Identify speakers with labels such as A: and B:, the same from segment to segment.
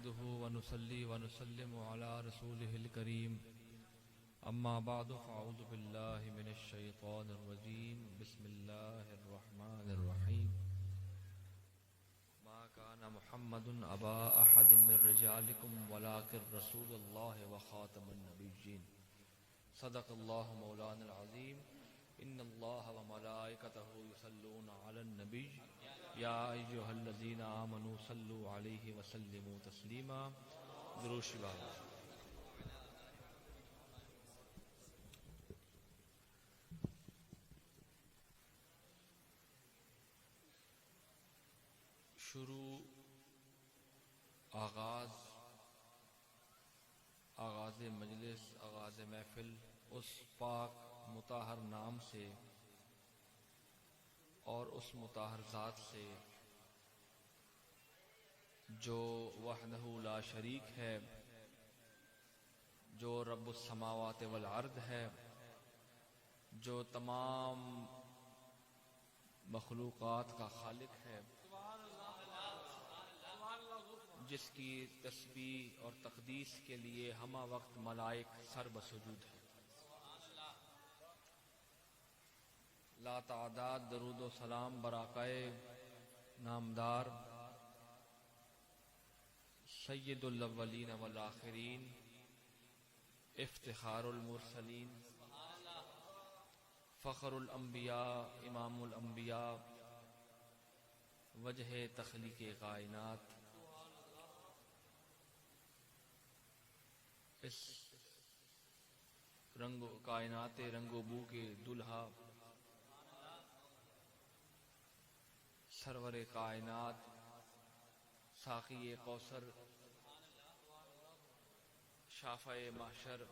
A: نحمده ونصلي ونسلم على رسوله الكريم أما بعد فأعوذ بالله من الشيطان الرجيم بسم الله الرحمن الرحيم ما كان محمد أبا أحد من رجالكم ولكن رسول الله وخاتم النبيين صدق الله مولانا العظيم إن الله وملائكته يصلون على النبي يا أيها الذين آمنوا صلوا عليه وسلموا تسليما درود شریف شروع آغاز مجلس آغاز محفل اس پاک مطہر نام سے اور اس مطہر ذات سے جو وحدہ لا شریک ہے، جو رب السماوات والارض ہے، جو تمام مخلوقات کا خالق ہے، جس کی تسبیح اور تقدیس کے لیے ہمہ وقت ملائک سر بسجود ہیں۔ لا تعداد درود و سلام برآقائے نامدار سید الاولین والآخرین افتخار المرسلین فخر الانبیاء امام الانبیاء وجہ تخلیق کائنات، اس کائنات رنگ و بو کے دلہا سرور کائنات ساقی کوثر شافع محشر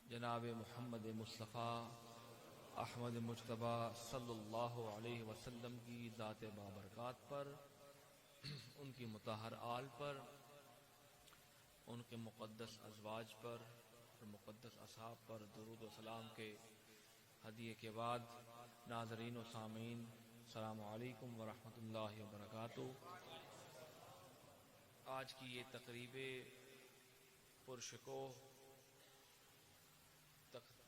A: جناب محمد مصطفیٰ احمد مجتبیٰ صلی اللہ علیہ وسلم کی ذات بابرکات پر، ان کی مطہر آل پر، ان کے مقدس ازواج پر اور مقدس اصحاب پر درود و سلام کے ہدیے کے بعد، ناظرین و سامعین السلام علیکم ورحمۃ اللہ وبرکاتہ۔ آج کی یہ تقریب پرشکوہ،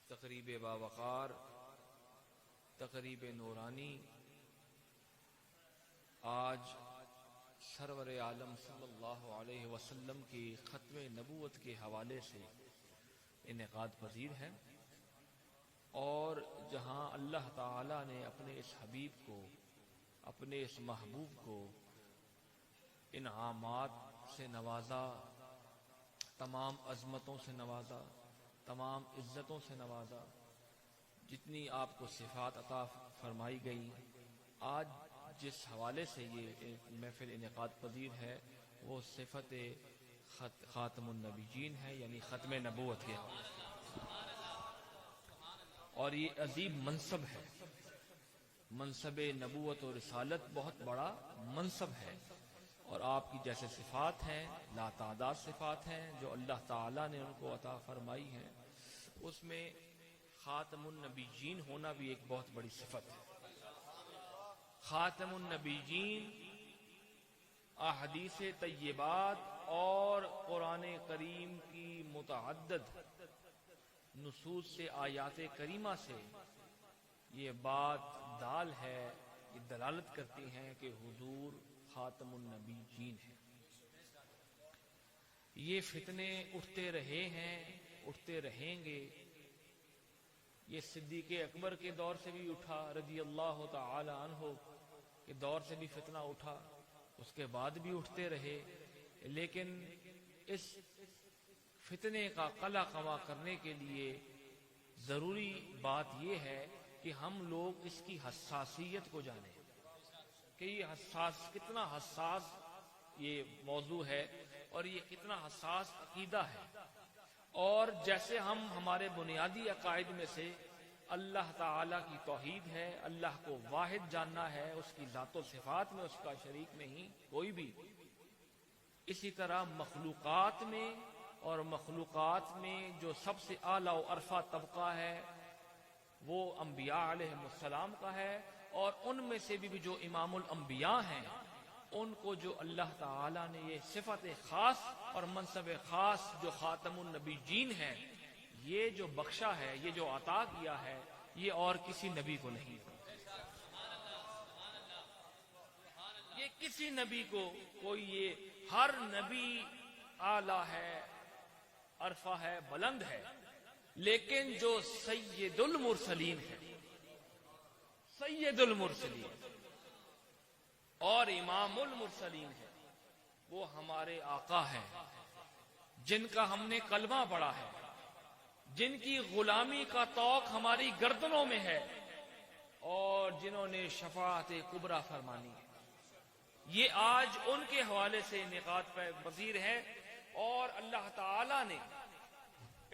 A: تقریب باوقار، تقریب نورانی، آج سرور عالم صلی اللہ علیہ وسلم کی ختم نبوت کے حوالے سے انعقاد پذیر ہے، اور جہاں اللہ تعالیٰ نے اپنے اس حبیب کو، اپنے اس محبوب کو انعامات سے نوازا، تمام عظمتوں سے نوازا، تمام عزتوں سے نوازا، جتنی آپ کو صفات عطا فرمائی گئی، آج جس حوالے سے یہ محفل انعقاد پذیر ہے وہ صفت خاتم النبیین ہے، یعنی ختم نبوت کے حوالے سے، اور یہ عظیم منصب ہے۔ منصب نبوت و رسالت بہت بڑا منصب ہے، اور آپ کی جیسے صفات ہیں، لا تعداد صفات ہیں جو اللہ تعالیٰ نے ان کو عطا فرمائی ہیں، اس میں خاتم النبیین ہونا بھی ایک بہت بڑی صفت ہے۔ خاتم النبیین احادیث طیبات اور قرآن کریم کی متعدد نصوص سے، آیات کریمہ سے یہ بات دال ہے، یہ دلالت کرتی ہیں کہ حضور خاتم النبیین ہیں۔ یہ فتنے اٹھتے رہے ہیں، اٹھتے رہیں گے، یہ صدیق اکبر کے دور سے بھی اٹھا رضی اللہ تعالی عنہ کے دور سے بھی فتنہ اٹھا، اس کے بعد بھی اٹھتے رہے، لیکن اس فتنے کا قلع قما کرنے کے لیے ضروری بات یہ ہے کہ ہم لوگ اس کی حساسیت کو جانیں کہ یہ کتنا حساس یہ موضوع ہے، اور یہ کتنا حساس عقیدہ ہے، اور جیسے ہم ہمارے بنیادی عقائد میں سے اللہ تعالیٰ کی توحید ہے، اللہ کو واحد جاننا ہے، اس کی ذات و صفات میں اس کا شریک نہیں کوئی بھی، اسی طرح مخلوقات میں، اور مخلوقات میں جو سب سے اعلیٰ و ارفع طبقہ ہے وہ انبیاء علیہ السلام کا ہے، اور ان میں سے بھی جو امام الانبیاء ہیں ان کو جو اللہ تعالی نے یہ صفت خاص اور منصب خاص جو خاتم النبیین ہے، یہ جو بخشا ہے، یہ جو عطا کیا ہے، یہ اور کسی نبی کو نہیں۔ یہ کسی نبی کو کوئی، یہ ہر نبی اعلیٰ ہے، عرفہ ہے، بلند ہے، لیکن جو سید المرسلین ہے، سید المرسلین اور امام المرسلین ہے، وہ ہمارے آقا ہیں، جن کا ہم نے کلمہ پڑھا ہے، جن کی غلامی کا توق ہماری گردنوں میں ہے، اور جنہوں نے شفاعت کبریٰ فرمانی ہے۔ یہ آج ان کے حوالے سے انعقاد پذیر ہے، اور اللہ تعالی نے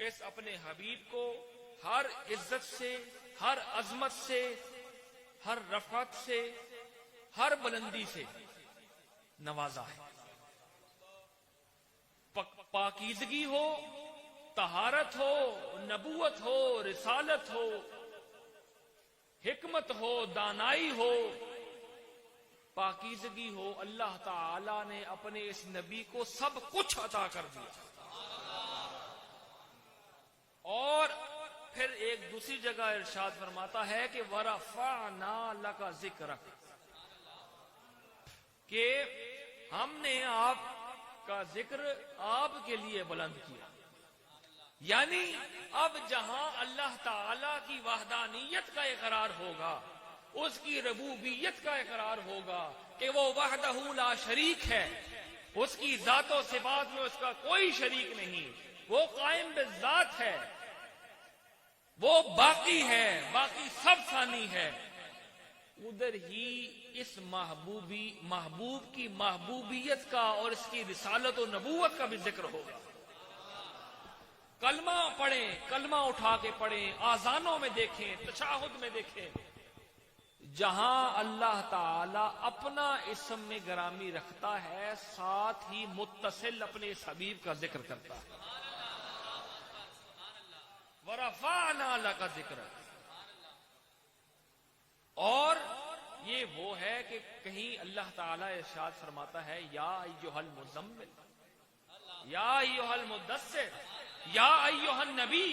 A: اس اپنے حبیب کو ہر عزت سے، ہر عظمت سے، ہر رفعت سے، ہر بلندی سے نوازا ہے۔ پاکیزگی ہو، طہارت ہو، نبوت ہو، رسالت ہو، حکمت ہو، دانائی ہو، پاکیزگی ہو، اللہ تعالی نے اپنے اس نبی کو سب کچھ عطا کر دیا۔ اور پھر ایک دوسری جگہ ارشاد فرماتا ہے کہ وَرَفَعْنَا لَكَ ذِكْرَكَ، کہ ہم نے آپ کا ذکر آپ کے لیے بلند کیا۔ یعنی اب جہاں اللہ تعالی کی وحدانیت کا اقرار ہوگا، اس کی ربوبیت کا اقرار ہوگا کہ وہ وحدہ لا شریک ہے، اس کی ذات و صفات میں اس کا کوئی شریک نہیں، وہ قائم بالذات ہے، وہ باقی ہے، باقی سب ثانی ہے، ادھر ہی اس محبوب کی محبوبیت کا اور اس کی رسالت و نبوت کا بھی ذکر ہوگا۔ کلمہ پڑھیں، کلمہ اٹھا کے پڑھیں، آذانوں میں دیکھیں، تشہد میں دیکھیں، جہاں اللہ تعالی اپنا اسم میں گرامی رکھتا ہے، ساتھ ہی متصل اپنے اس حبیب کا ذکر کرتا ہے۔ وَرَفَعْنَا لَكَ ذِكْرَكَ، اور یہ وہ ہے کہ کہیں اللہ تعالی ارشاد فرماتا ہے یا ایھا المزمل، یا ایھا المدثر، یا ایھا النبی۔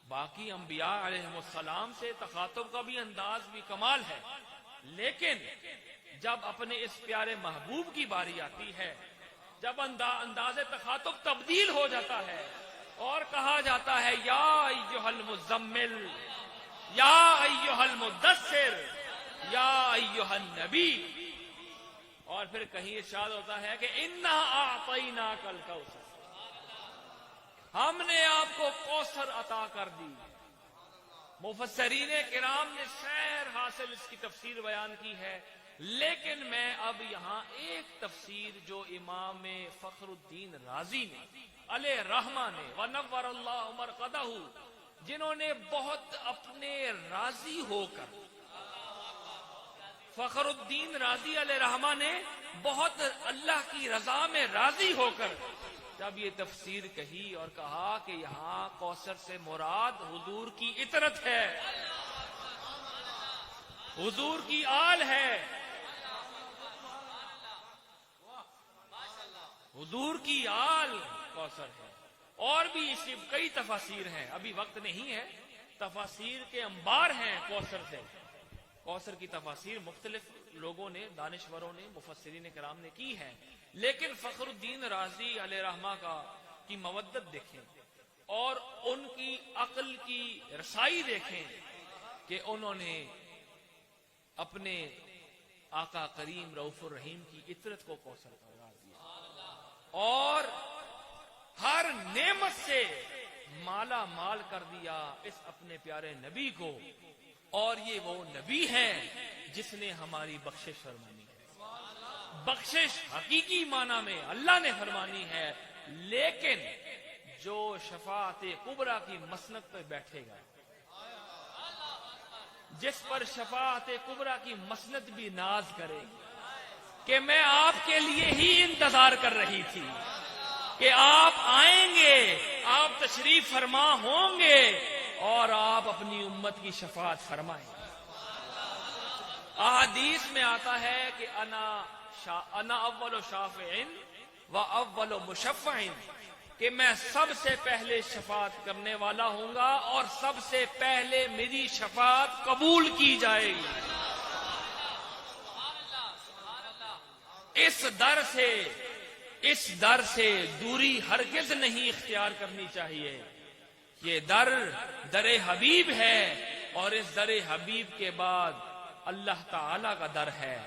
A: باقی انبیاء علیہ السلام سے تخاطب کا بھی انداز بھی کمال ہے، لیکن جب اپنے اس پیارے محبوب کی باری آتی ہے، جب انداز تخاطب تبدیل ہو جاتا ہے اور کہا جاتا ہے یا ایھا المزمل، یا ایھا المدثر، یا ایھا النبی، اور پھر کہیں ارشاد ہوتا ہے کہ انا اعطیناک الکوثر، ہم نے آپ کو کوثر عطا کر دی۔ مفسرین کرام نے سیر حاصل اس کی تفسیر بیان کی ہے، لیکن میں اب یہاں ایک تفسیر جو امام فخر الدین رازی نے علیہ رحمہ نے ونور اللہ مرقدہ، جنہوں نے بہت اپنے راضی ہو کر، فخر الدین رازی علیہ رحمہ نے بہت اللہ کی رضا میں راضی ہو کر جب یہ تفسیر کہی اور کہا کہ یہاں کوثر سے مراد حضور کی اطرت ہے، حضور کی آل ہے، حضور کی آل کوثر ہے۔ اور بھی اس کی کئی تفاسیر ہیں، ابھی وقت نہیں ہے، تفاسیر کے انبار ہیں کوثر سے۔ کوثر کی تفاسیر مختلف لوگوں نے، دانشوروں نے، مفسرین کرام نے کی ہے، لیکن فخر الدین رازی علیہ رحمہ کی مودت دیکھیں اور ان کی عقل کی رسائی دیکھیں کہ انہوں نے اپنے آقا کریم رؤوف الرحیم کی اطرت کو کوثر قرار دیا اور ہر نعمت سے مالا مال کر دیا اس اپنے پیارے نبی کو، اور یہ وہ نبی ہے جس نے ہماری بخشش فرمانی ہے۔ بخشش حقیقی معنی میں اللہ نے فرمانی ہے، لیکن جو شفاعت کبریٰ کی مسند پہ بیٹھے گا، جس پر شفاعت کبریٰ کی مسند بھی ناز کرے گی کہ میں آپ کے لیے ہی انتظار کر رہی تھی کہ آپ آئیں گے، آپ تشریف فرما ہوں گے اور آپ اپنی امت کی شفاعت فرمائیں گے، احادیث میں آتا ہے کہ انا اول شافع و اول مشفع، کہ میں سب سے پہلے شفاعت کرنے والا ہوں گا اور سب سے پہلے میری شفاعت قبول کی جائے گی۔ اس در سے دوری ہرگز نہیں اختیار کرنی چاہیے۔ یہ در حبیب ہے، اور اس در حبیب کے بعد اللہ تعالی کا در ہے،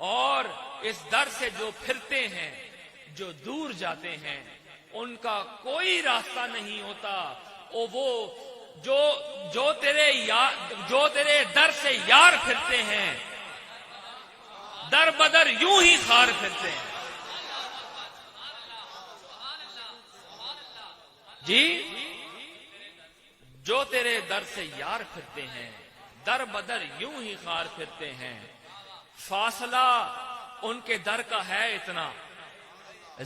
A: اور اس در سے جو پھرتے ہیں، جو دور جاتے ہیں، ان کا کوئی راستہ نہیں ہوتا۔ وہ جو تیرے در سے یار پھرتے ہیں، در بدر یوں ہی خار پھرتے ہیں۔ جی، جو تیرے در سے یار پھرتے ہیں، در بدر یوں ہی خار پھرتے ہیں۔ فاصلہ ان کے در کا ہے اتنا،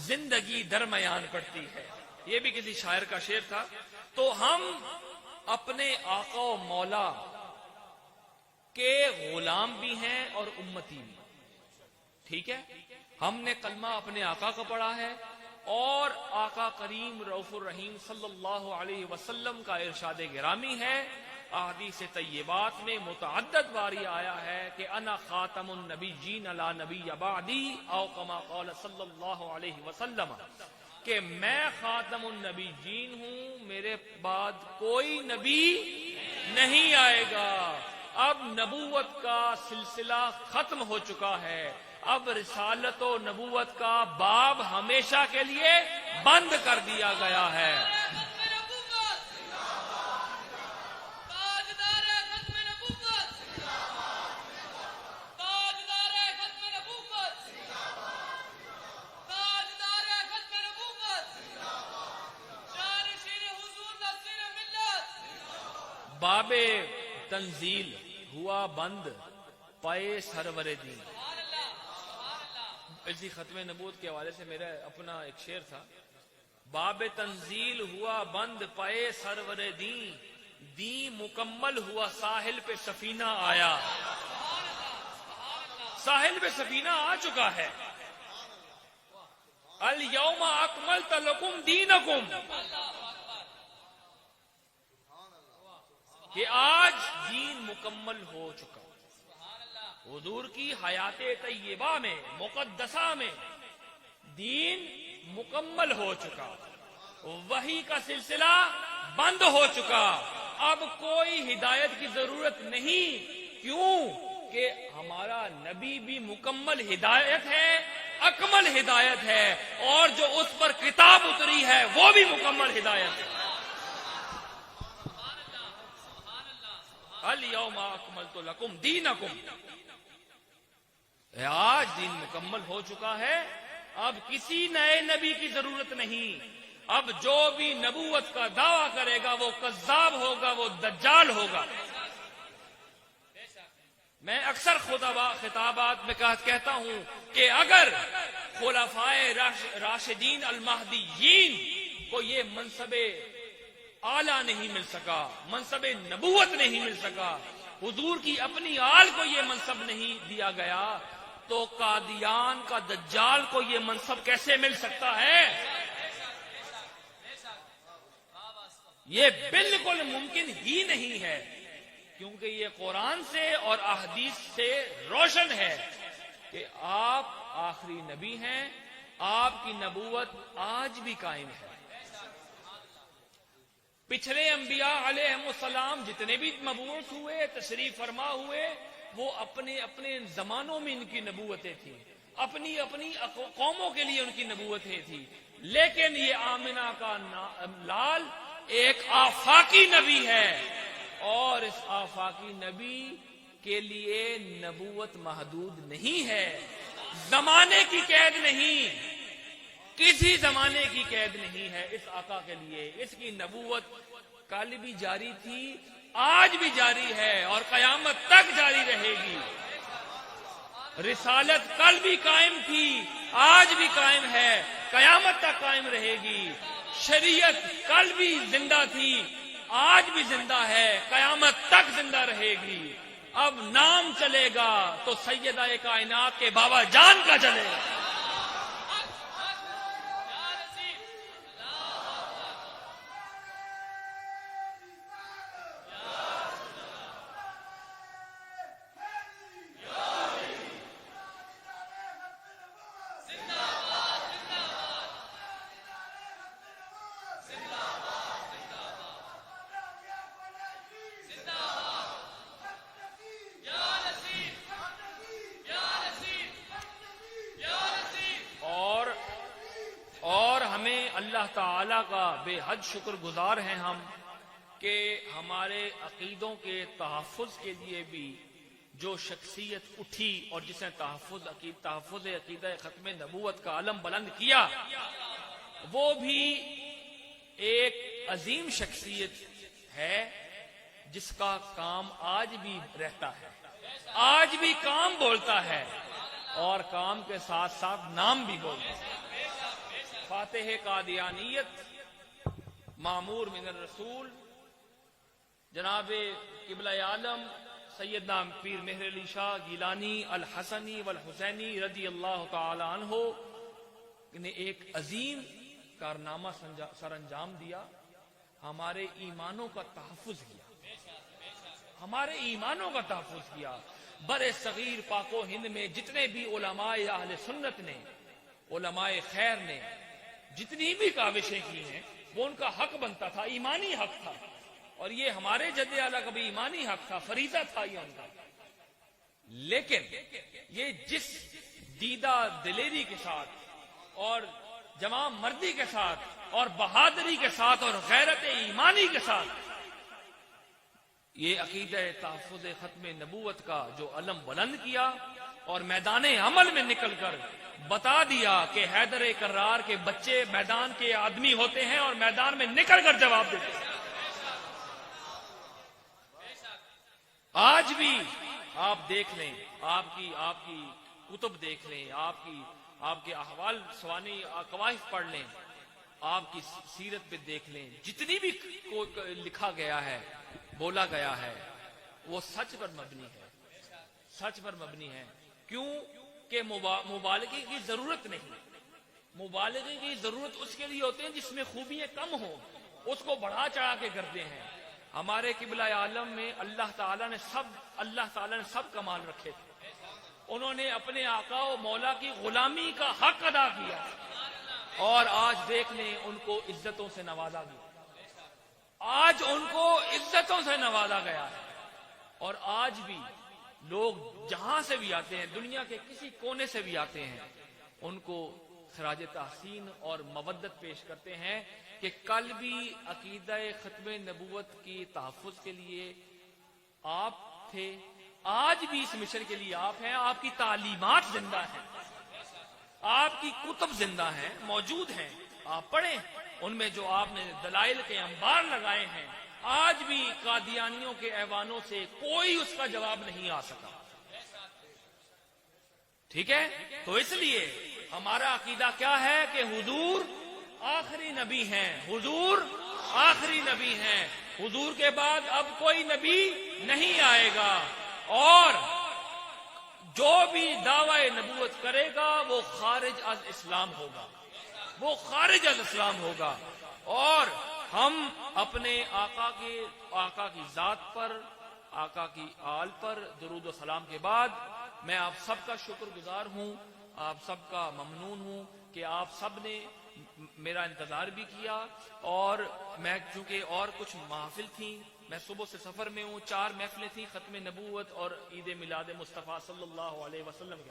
A: زندگی درمیان پڑتی ہے۔ یہ بھی کسی شاعر کا شعر تھا۔ تو ہم اپنے آقا و مولا کے غلام بھی ہیں اور امتی بھی، ٹھیک ہے؟ ہم نے کلمہ اپنے آقا کا پڑھا ہے، اور آقا کریم رؤوف الرحیم صلی اللہ علیہ وسلم کا ارشاد گرامی ہے، احادیث طیبات میں متعدد باری آیا ہے کہ انا خاتم النبیین لا نبی بعدی، او کما قال صلی اللہ علیہ وسلم، کہ میں خاتم النبیین ہوں، میرے بعد کوئی نبی نہیں آئے گا۔ اب نبوت کا سلسلہ ختم ہو چکا ہے، اب رسالت و نبوت کا باب ہمیشہ کے لیے بند کر دیا گیا ہے۔ باب تنزیل ہوا بند پائے سرور دین۔ اسی ختم نبوت کے حوالے سے میرا اپنا ایک شعر تھا، باب تنزیل ہوا بند پائے سرور دین، دین مکمل ہوا ساحل پہ سفینہ آیا۔ ساحل پہ سفینہ آ چکا ہے۔ الیوم اکملت لکم دینکم، کہ آج دین مکمل ہو چکا۔ حضور کی حیات طیبہ میں، مقدسہ میں دین مکمل ہو چکا، وحی کا سلسلہ بند ہو چکا۔ اب کوئی ہدایت کی ضرورت نہیں، کیوں کہ ہمارا نبی بھی مکمل ہدایت ہے، اکمل ہدایت ہے، اور جو اس پر کتاب اتری ہے وہ بھی مکمل ہدایت ہے۔ الیوم اکملت لکم دینکم، آج دین مکمل ہو چکا ہے، اب کسی نئے نبی کی ضرورت نہیں۔ اب جو بھی نبوت کا دعویٰ کرے گا وہ کذاب ہوگا، وہ دجال ہوگا۔ میں اکثر خطابات میں کہتا ہوں کہ اگر خلفائے راشدین المہدیین کو یہ منصب اعلیٰ نہیں مل سکا، منصب نبوت نہیں مل سکا، حضور کی اپنی آل کو یہ منصب نہیں دیا گیا، تو قادیان کا دجال کو یہ منصب کیسے مل سکتا ہے؟ یہ بالکل ممکن ہی نہیں ہے، کیونکہ یہ قرآن سے اور احادیث سے روشن ہے کہ آپ آخری نبی ہیں، آپ کی نبوت آج بھی قائم ہے۔ پچھلے انبیاء علیہم السلام جتنے بھی مبعوث ہوئے، تشریف فرما ہوئے، وہ اپنے اپنے زمانوں میں ان کی نبوتیں تھیں، اپنی اپنی قوموں کے لیے ان کی نبوتیں تھیں، لیکن یہ آمنہ کا لال ایک آفاقی نبی ہے، اور اس آفاقی نبی کے لیے نبوت محدود نہیں ہے، زمانے کی قید نہیں، کسی زمانے کی قید نہیں ہے اس آقا کے لیے۔ اس کی نبوت کل بھی جاری تھی، آج بھی جاری ہے، اور قیامت تک جاری رہے گی۔ رسالت کل بھی قائم تھی، آج بھی قائم ہے، قیامت تک قائم رہے گی۔ شریعت کل بھی زندہ تھی، آج بھی زندہ ہے، قیامت تک زندہ رہے گی۔ اب نام چلے گا تو سیدہ کائنات کے بابا جان کا چلے گا. اللہ تعالی کا بے حد شکر گزار ہیں ہم کہ ہمارے عقیدوں کے تحفظ کے لیے بھی جو شخصیت اٹھی اور جس نے تحفظ عقیدہ ختم نبوت کا علم بلند کیا، وہ بھی ایک عظیم شخصیت ہے جس کا کام آج بھی رہتا ہے، آج بھی کام بولتا ہے اور کام کے ساتھ ساتھ نام بھی بولتا ہے. فاتح قادیانیت، معمور من الرسول، جناب قبلہ عالم سیدنا پیر مہر علی شاہ گیلانی الحسنی والحسینی رضی اللہ تعالی عنہ نے ایک عظیم کارنامہ سر انجام دیا. ہمارے ایمانوں کا تحفظ کیا، ہمارے ایمانوں کا تحفظ کیا. بر صغیر پاک و ہند میں جتنے بھی علماء اہل سنت نے، علماء خیر نے جتنی بھی کاوشیں کی ہیں، وہ ان کا حق بنتا تھا، ایمانی حق تھا. اور یہ ہمارے جد اعلیٰ کا بھی ایمانی حق تھا، فریضہ تھا یہ ان کا. لیکن یہ جس دیدہ دلیری کے ساتھ اور جمع مردی کے ساتھ اور بہادری کے ساتھ اور غیرت ایمانی کے ساتھ یہ عقیدہ تحفظ ختم نبوت کا جو علم بلند کیا اور میدان عمل میں نکل کر بتا دیا کہ حیدر کرار کے بچے میدان کے آدمی ہوتے ہیں اور میدان میں نکل کر جواب دیتے ہیں. آج بھی آپ دیکھ لیں، آپ کی کتب دیکھ لیں، آپ کے احوال سوانی قوائف پڑھ لیں، آپ کی سیرت پہ دیکھ لیں، جتنی بھی لکھا گیا ہے، بولا گیا ہے، وہ سچ پر مبنی ہے، سچ پر مبنی ہے. کیوں کہ مبالغے کی ضرورت نہیں. مبالغے کی ضرورت اس کے لیے ہوتے ہیں جس میں خوبیاں کم ہوں، اس کو بڑھا چڑھا کے کرتے ہیں. ہمارے قبلہ عالم میں اللہ تعالیٰ نے سب کمال رکھے تھے. انہوں نے اپنے آقا و مولا کی غلامی کا حق ادا کیا اور آج دیکھ لیں ان کو عزتوں سے نوازا گیا. آج ان کو عزتوں سے نوازا گیا ہے. اور آج بھی لوگ جہاں سے بھی آتے ہیں، دنیا کے کسی کونے سے بھی آتے ہیں، ان کو خراج تحسین اور مودت پیش کرتے ہیں کہ کل بھی عقیدہ ختم نبوت کی تحفظ کے لیے آپ تھے، آج بھی اس مشن کے لیے آپ ہیں. آپ کی تعلیمات زندہ ہیں، آپ کی کتب زندہ ہیں، موجود ہیں، آپ پڑھیں. ان میں جو آپ نے دلائل کے انبار لگائے ہیں، آج بھی قادیانیوں کے ایوانوں سے کوئی اس کا جواب نہیں آ سکا. ٹھیک ہے؟ تو اس لیے ہمارا عقیدہ کیا ہے کہ حضور آخری نبی ہیں، حضور آخری نبی ہیں، حضور کے بعد اب کوئی نبی نہیں آئے گا. اور جو بھی دعوی نبوت کرے گا وہ خارج از اسلام ہوگا، وہ خارج از اسلام ہوگا. اور ہم اپنے آقا کی ذات پر، آقا کی آل پر درود و سلام کے بعد میں آپ سب کا شکر گزار ہوں، آپ سب کا ممنون ہوں کہ آپ سب نے میرا انتظار بھی کیا. اور میں چونکہ اور کچھ محافل تھیں، میں صبح سے سفر میں ہوں، 4 محفلیں تھیں ختم نبوت اور عید میلاد مصطفیٰ صلی اللہ علیہ وسلم کے.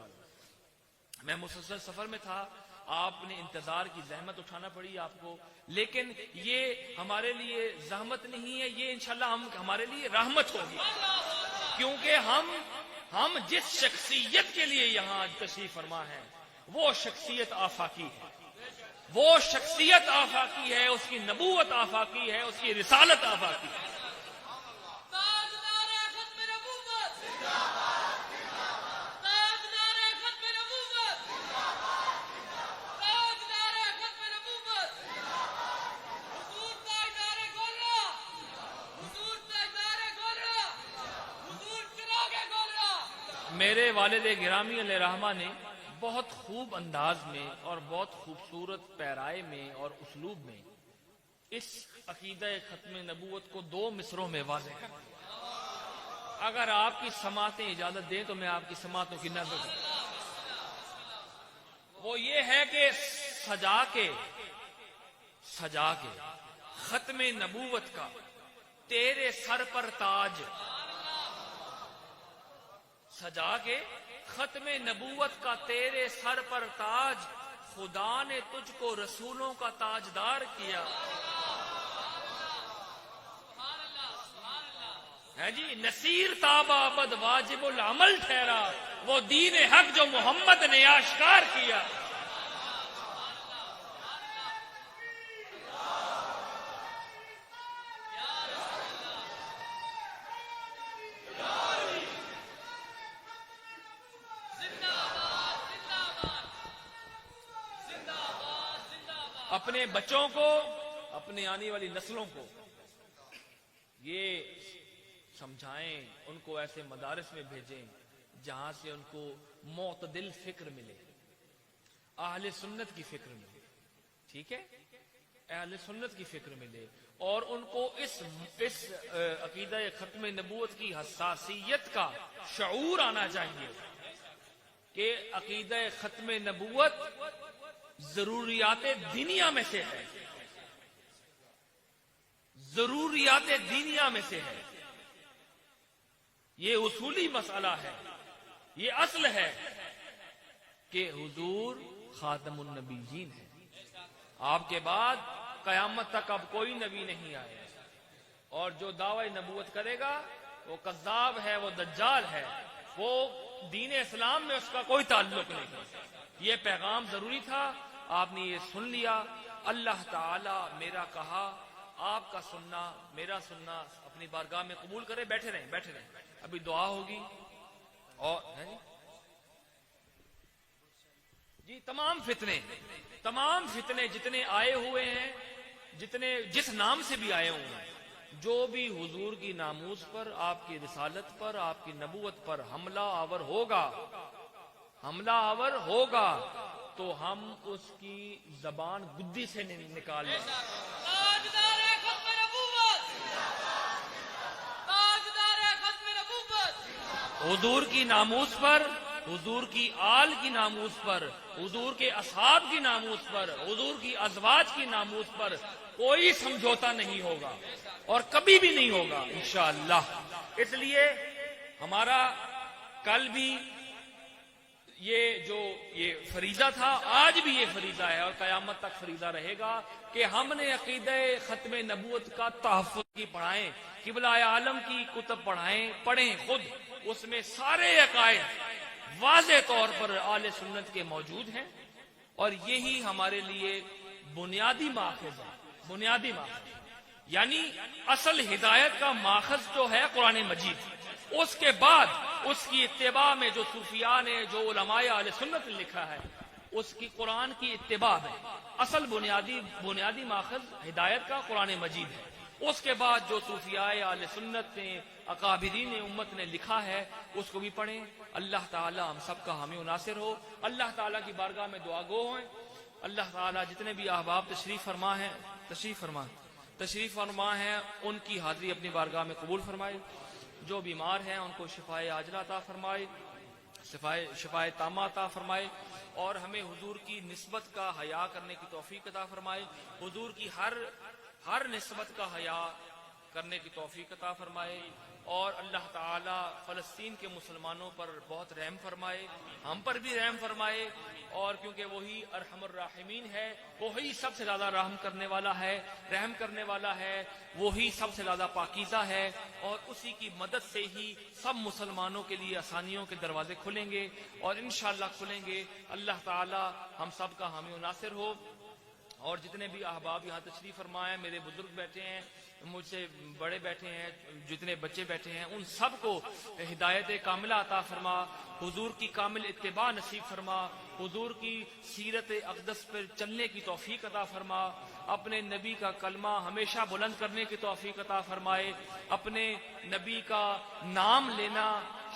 A: میں مسلسل سفر میں تھا، آپ نے انتظار کی زحمت اٹھانا پڑی آپ کو. لیکن یہ ہمارے لیے زحمت نہیں ہے، یہ انشاءاللہ ہمارے لیے رحمت ہوگی، کیونکہ ہم جس شخصیت کے لیے یہاں تشریف فرما ہے وہ شخصیت آفاقی ہے، وہ شخصیت آفاقی ہے، اس کی نبوت آفاقی ہے، اس کی رسالت آفاقی ہے. میرے والد گرامی علیہ رحمہ نے بہت خوب انداز میں اور بہت خوبصورت پیرائے میں اور اسلوب میں اس عقیدہ ختم نبوت کو 2 مصروں میں واضح کر دیا۔ اگر آپ کی سماعتیں اجازت دیں تو میں آپ کی سماعتوں کی نظر کروں۔ وہ یہ ہے کہ سجا کے ختم نبوت کا تیرے سر پر تاج، سجا کے ختم نبوت کا تیرے سر پر تاج، خدا نے تجھ کو رسولوں کا تاجدار کیا ہے جی۔ نصیر تابہ ابد واجب العمل ٹھہرا، وہ دین حق جو محمد نے آشکار کیا۔ اپنے بچوں کو، اپنے آنے والی نسلوں کو یہ سمجھائیں، ان کو ایسے مدارس میں بھیجیں جہاں سے ان کو معتدل فکر ملے، اہل سنت کی فکر ملے، ٹھیک ہے، اہل سنت کی فکر ملے، اور ان کو اس عقیدہ ختم نبوت کی حساسیت کا شعور آنا چاہیے کہ عقیدہ ختم نبوت ضروریات دینیا میں سے ہے، ضروریات دینیا میں سے ہے، یہ اصولی مسئلہ ہے، یہ اصل ہے کہ حضور خاتم النبیین ہے، آپ کے بعد قیامت تک اب کوئی نبی نہیں آئے، اور جو دعوی نبوت کرے گا وہ کذاب ہے، وہ دجال ہے، وہ دین اسلام میں اس کا کوئی تعلق نہیں۔ یہ پیغام ضروری تھا، آپ نے یہ سن لیا۔ اللہ تعالی میرا کہا، آپ کا سننا، میرا سننا اپنی بارگاہ میں قبول کرے۔ بیٹھے رہیں، ابھی دعا ہوگی۔ اور جی تمام فتنے جتنے آئے ہوئے ہیں، جس نام سے بھی آئے ہوئے ہیں، جو بھی حضور کی ناموس پر، آپ کی رسالت پر، آپ کی نبوت پر حملہ آور ہوگا تو ہم اس کی زبان گدی سے نکال لیں گے۔ حضور کی ناموس پر، حضور کی آل کی ناموس پر، حضور کے اصحاب کی ناموس پر، حضور کی ازواج کی ناموس پر کوئی سمجھوتا نہیں ہوگا، اور کبھی بھی نہیں ہوگا انشاءاللہ۔ اس لیے ہمارا کل بھی یہ فریضہ تھا، آج بھی یہ فریضہ ہے، اور قیامت تک فریضہ رہے گا کہ ہم نے عقیدہ ختم نبوت کا تحفظ کی پڑھائیں، قبلہ عالم کی کتب پڑھیں خود، اس میں سارے عقائد واضح طور پر اہل سنت کے موجود ہیں، اور یہی ہمارے لیے بنیادی ماخذ ہے، یعنی اصل ہدایت کا ماخذ جو ہے قرآن مجید۔ اس کے بعد اس کی اتباع میں جو صوفیاء نے، جو علماء اہل سنت نے لکھا ہے، اس کی قرآن کی اتباع ہے۔ اصل بنیادی ماخذ ہدایت کا قرآن مجید ہے۔ اس کے بعد جو صوفیاء اہل سنت نے، اکابرین امت نے لکھا ہے، اس کو بھی پڑھیں۔ اللہ تعالی ہم سب کا حامی و ناصر ہو۔ اللہ تعالی کی بارگاہ میں دعا گو ہیں۔ اللہ تعالی جتنے بھی احباب تشریف فرما ہیں ان کی حاضری اپنی بارگاہ میں قبول فرمائے۔ جو بیمار ہیں ان کو شفائے عاجلہ عطا فرمائے، شفائے تامہ عطا فرمائے، اور ہمیں حضور کی نسبت کا حیا کرنے کی توفیق عطا فرمائے، حضور کی ہر نسبت کا حیا کرنے کی توفیق عطا فرمائے، اور اللہ تعالی فلسطین کے مسلمانوں پر بہت رحم فرمائے، ہم پر بھی رحم فرمائے، اور کیونکہ وہی ارحم الراحمین ہے، وہی سب سے زیادہ رحم کرنے والا ہے، وہی سب سے زیادہ پاکیزہ ہے، اور اسی کی مدد سے ہی سب مسلمانوں کے لیے آسانیوں کے دروازے کھلیں گے، اور انشاءاللہ کھلیں گے۔ اللہ تعالی ہم سب کا حامی و ناصر ہو۔ اور جتنے بھی احباب یہاں تشریف فرمائے ہیں، میرے بزرگ بیٹھے ہیں، مجھ سے بڑے بیٹھے ہیں، جتنے بچے بیٹھے ہیں، ان سب کو ہدایت کاملہ عطا فرما، حضور کی کامل اتباع نصیب فرما، حضور کی سیرت اقدس پر چلنے کی توفیق عطا فرما، اپنے نبی کا کلمہ ہمیشہ بلند کرنے کی توفیق عطا فرمائے، اپنے نبی کا نام لینا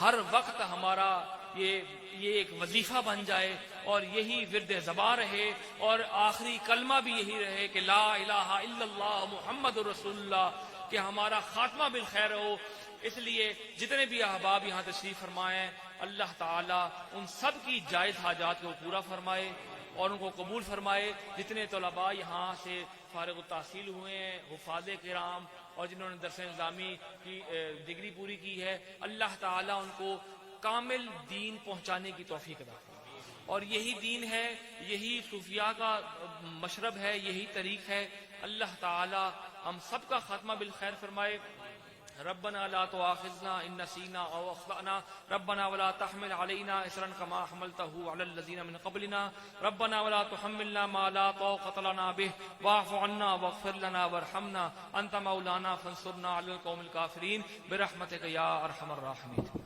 A: ہر وقت ہمارا یہ ایک وظیفہ بن جائے اور یہی ورد زبان رہے اور آخری کلمہ بھی یہی رہے کہ لا الہ الا اللہ محمد رسول اللہ، کہ ہمارا خاتمہ بالخیر ہو۔ اس لیے جتنے بھی احباب یہاں تشریف فرمائے ہیں، اللہ تعالیٰ ان سب کی جائز حاجات کو پورا فرمائے اور ان کو قبول فرمائے۔ جتنے طلباء یہاں سے فارغ التحصیل ہوئے ہیں، حفاظ کرام اور جنہوں نے درس نظامی کی ڈگری پوری کی ہے، اللہ تعالیٰ ان کو کامل دین پہنچانے کی توفیق عطا فرمائے۔ اور یہی دین ہے، یہی صوفیاء کا مشرب ہے، یہی طریق ہے۔ اللہ تعالیٰ ہم سب کا خاتمہ بالخیر فرمائے۔ ربنا لا تؤاخذنا ان نسينا او اخطأنا ربنا ولا تحمل علينا اصرا كما حملته على الذين من قبلنا ربنا ولا تحملنا ما لا طاقة لنا به واعف عنا واغفر لنا وارحمنا انت مولانا فانصرنا على القوم الكافرين برحمتك يا ارحم الراحمين۔